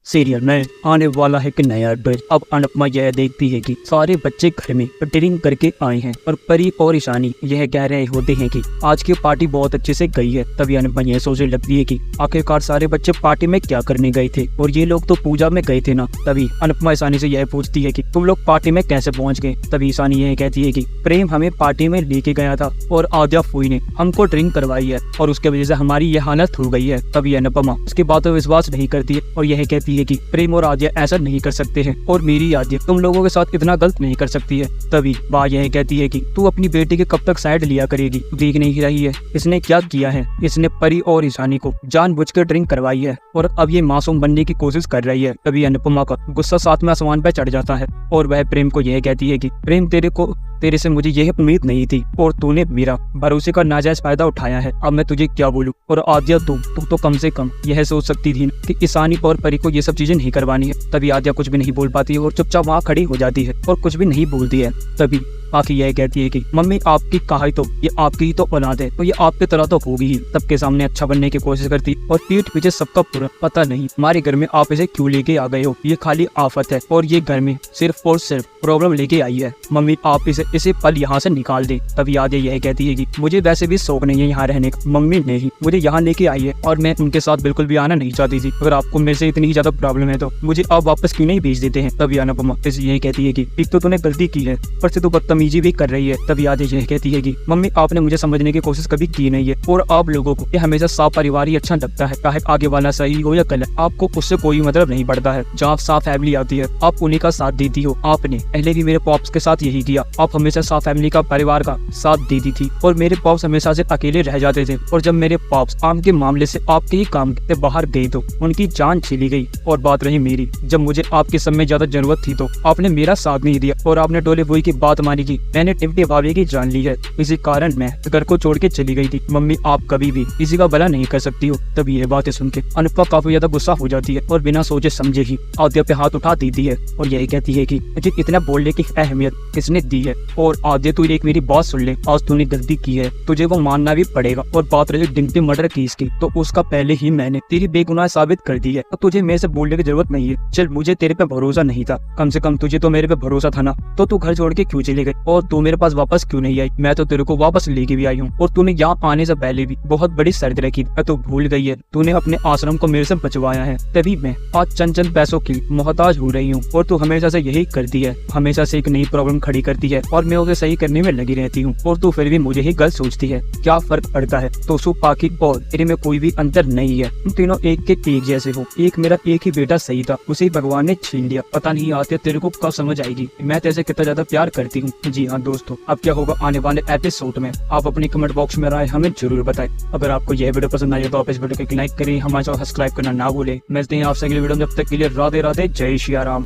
Serial में आने वाला है कि नया ट्विस्ट। अब अनुपमा यह देखती है कि सारे बच्चे घर में ड्रिंक करके आए हैं और परी और ईशानी यह कह रहे होते हैं कि आज की पार्टी बहुत अच्छे से गई है। तभी अनुपमा यह सोचने लगती है कि आखिरकार सारे बच्चे पार्टी में क्या करने गए थे और ये लोग तो पूजा में गए थे ना। तभी अनुपमा ईशानी से यह पूछती है कि तुम लोग पार्टी में कैसे पहुंच गए। तभी ईशानी यह कहती है कि प्रेम हमें पार्टी में लेके गया था और आद्या फूई ने हमको ड्रिंक करवाई है और उसके वजह से हमारी यह हालत हो गई है। तभी अनुपमा उसकी बातों पर विश्वास नहीं करती है और यह कहती है कि प्रेम और आद्या ऐसा नहीं कर सकते हैं और मेरी आद्या तुम लोगों के साथ इतना गलत नहीं कर सकती है। तभी बा यह कहती है कि तू अपनी बेटी के कब तक साइड लिया करेगी, देख नहीं रही है इसने क्या किया है। इसने परी और ईशानी को जानबूझ कर ड्रिंक करवाई है और अब ये मासूम बनने की कोशिश कर रही है। तभी अनुपमा का गुस्सा सातवें आसमान पर चढ़ जाता है और वह प्रेम को यह कहती है कि प्रेम तेरे से मुझे यह उम्मीद नहीं थी और तूने मेरा भरोसे का नाजायज फायदा उठाया है। अब मैं तुझे क्या बोलूं। और आद्या तू तो कम से कम यह सोच सकती थी कि ईशानी और परी को ये सब चीजें नहीं करवानी है। तभी आद्या कुछ भी नहीं बोल पाती है और चुपचाप वहाँ खड़ी हो जाती है और कुछ भी नहीं बोलती है। तभी आखिर यह कहती है कि मम्मी आपकी कहा तो ये आपकी ही तो औलाद है तो ये आपकी तरह तो होगी ही। सबके सामने अच्छा बनने की कोशिश करती और पीठ पीछे सबका पूरा पता नहीं हमारे घर में आप इसे क्यों लेके आ गए हो। ये खाली आफत है और ये घर में सिर्फ और सिर्फ प्रॉब्लम लेके आई है। मम्मी आप इसे पल यहाँ से निकाल दे। तभी आद्या यह कहती है कि मुझे वैसे भी शौक नहीं है यहाँ रहने का। मम्मी ने ही मुझे यहाँ लेके आई है और मैं उनके साथ बिल्कुल भी आना नहीं चाहती थी। अगर आपको मेरे से इतनी ज्यादा प्रॉब्लम है तो मुझे आप वापस क्यों नहीं भेज देते हैं। तभी अनुपमा यही कहती है कि एक तो तूने गलती की है पर से तू बदतमीजी भी कर रही है। तभी आद्या यह कहती है कि मम्मी आपने मुझे समझने की कोशिश कभी की नहीं है और आप लोगों को ये हमेशा साफ परिवार ही अच्छा लगता है, चाहे आगे वाला सही हो या गलत, आपको उससे कोई मतलब नहीं पड़ता है। जहाँ साफ फैमिली आती है आप उन्हीं का साथ देती हो। आपने पहले भी मेरे पॉप्स के साथ यही किया। आप हमेशा साफ फैमिली का परिवार का साथ देती थी और मेरे पॉप्स हमेशा से अकेले रह जाते थे और जब मेरे पॉप्स आम के मामले से आपके ही काम से बाहर गए तो उनकी जान चली गई। और बात रही मेरी, जब मुझे आपके सब में ज्यादा जरूरत थी तो आपने मेरा साथ नहीं दिया और आपने डोले बोई की बात मानी की। मैंने टिम्पी भाभी की जान ली है, इसी कारण मैं घर को छोड़ के चली गई थी। मम्मी आप कभी भी किसी का भला नहीं कर सकती हो। तभी ये बातें सुन के अनुपमा काफी ज्यादा गुस्सा हो जाती है और बिना सोचे समझे ही आद्या पे हाथ उठा देती है और यही कहती है कि मुझे इतना बोलने की अहमियत किसने दी है। और आद्या तू एक मेरी बात सुन ले, आज तूने गलती की है तुझे वो मानना भी पड़ेगा। और बात रही डिम्पी मर्डर केस की तो उसका पहले ही मैंने तेरी बेगुनाह साबित कर दी है तो तुझे मेरे से बोलने की जरूरत नहीं है। चल मुझे तेरे पे भरोसा नहीं था, कम से कम तुझे तो मेरे पे भरोसा था ना, तो तू घर छोड़ के क्यों चले गई और तू मेरे पास वापस क्यों नहीं आई। मैं तो तेरे को वापस लेके भी आई हूँ और तूने यहाँ आने से पहले भी बहुत बड़ी शर्त रखी थी तो भूल गई है। तूने अपने आश्रम को मेरे से बचवाया है तभी मैं आज चंद पैसों की मोहताज हो रही हूँ और तू हमेशा से यही करती है, हमेशा से एक नई प्रॉब्लम खड़ी करती है और मैं उसे सही करने में लगी रहती हूँ और तू फिर भी मुझे ही गलत सोचती है। क्या फर्क पड़ता है। तो पाकी और तेरे में कोई भी अंतर नहीं है, तुम तीनों एक के एक जैसे हो। एक मेरा एक ही बेटा सही था, उसे भगवान ने छीन लिया। पता नहीं आते तेरे को कब समझ आएगी मैं तेरे से कितना ज्यादा प्यार करती हूँ। जी हाँ दोस्तों, अब क्या होगा आने वाले एपिसोड में आप अपनी कमेंट बॉक्स में राय हमें जरूर बताएं। अगर आपको यह वीडियो पसंद आई तो आप इस वीडियो को लाइक करें, हमारे चैनल सब्सक्राइब करना ना भूलें। मिलते हैं आपसे अगले वीडियो में, जब तक के लिए राधे राधे, जय श्री राम।